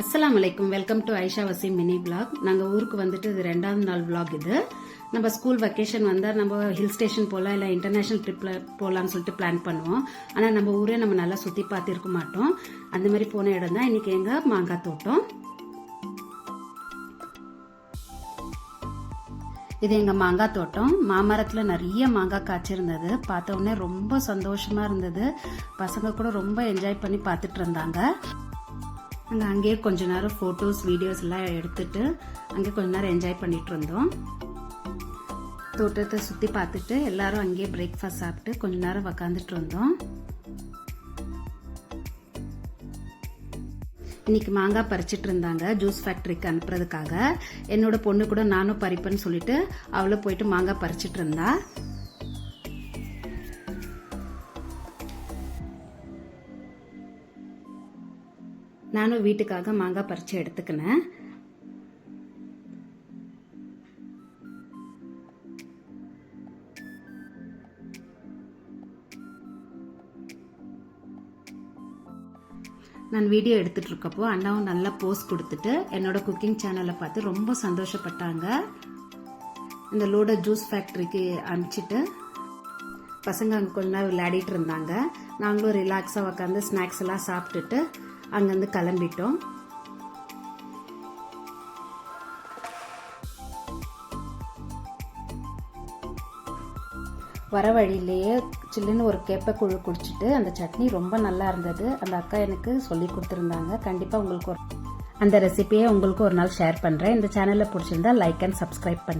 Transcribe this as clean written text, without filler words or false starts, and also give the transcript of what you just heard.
அஸ்ஸலாமு அலைக்கும். Welcome to Aisha Waseem mini vlog. நாங்கள் ஊருக்கு வந்துட்டு இது 2வது நாள் விளாக். இது நம்ம ஸ்கூல் வெக்கேஷன் வந்தால் நம்ம ஹில் ஸ்டேஷன் போகலாம், இல்லை இன்டர்நேஷனல் ட்ரிப்பில் போகலான்னு சொல்லிட்டு பிளான் பண்ணுவோம். ஆனால் நம்ம ஊரே நம்ம நல்லா சுற்றி பார்த்துருக்க மாட்டோம். அந்த மாதிரி போன இடம் தான் இன்னைக்கு எங்கள் மாங்காய் தோட்டம். இது எங்கள் மாங்காய் தோட்டம். மாமரத்தில் நிறைய மாங்காய் காய்ச்சிருந்தது. பார்த்த உடனே ரொம்ப சந்தோஷமாக இருந்தது. பசங்க கூட ரொம்ப என்ஜாய் பண்ணி பார்த்துட்டு இருந்தாங்க. நாங்கள் அங்கேயே கொஞ்ச நேரம் ஃபோட்டோஸ் வீடியோஸ் எல்லாம் எடுத்துட்டு அங்கே கொஞ்ச நேரம் என்ஜாய் பண்ணிட்டு இருந்தோம். தோட்டத்தை சுற்றி பார்த்துட்டு எல்லாரும் அங்கேயே பிரேக்ஃபாஸ்ட் சாப்பிட்டு கொஞ்ச நேரம் உக்காந்துட்டு இருந்தோம். இன்னைக்கு மாங்காய் பறிச்சிட்டு இருந்தாங்க ஜூஸ் ஃபேக்டரிக்கு அனுப்புறதுக்காக. என்னோட பொண்ணு கூட நானும் பறிப்பேன்னு சொல்லிட்டு அவளும் போயிட்டு மாங்காய் பறிச்சிட்டு இருந்தா. நானும் வீட்டுக்காக மாங்காய் பறிச்சு எடுத்துக்கினேன். நான் வீடியோ எடுத்துட்டு இருக்கப்போ அண்ணாவும் நல்லா போஸ் கொடுத்துட்டு என்னோட குக்கிங் சேனலை பார்த்து ரொம்ப சந்தோஷப்பட்டாங்க. இந்த லோட ஜூஸ் ஃபேக்டரிக்கு அனுப்பிச்சிட்டு பசங்க அங்கே கொஞ்ச நேரம் விளையாடிட்டு இருந்தாங்க. நாங்களும் ரிலாக்ஸாக உட்காந்து ஸ்நாக்ஸ் எல்லாம் சாப்பிட்டுட்டு அங்கேருந்து கிளம்பிட்டோம். வர வழியிலேயே சில்லுன்னு ஒரு கேப்பக்கூழு குடிச்சிட்டு அந்த சட்னி ரொம்ப நல்லா இருந்தது. அந்த அக்கா எனக்கு சொல்லி கொடுத்துருந்தாங்க. கண்டிப்பாக உங்களுக்கு அந்த ரெசிபியை உங்களுக்கு ஒரு நாள் ஷேர் பண்ணுறேன். இந்த சேனலை பிடிச்சிருந்தா லைக் அண்ட் சப்ஸ்கிரைப் பண்ணுங்க.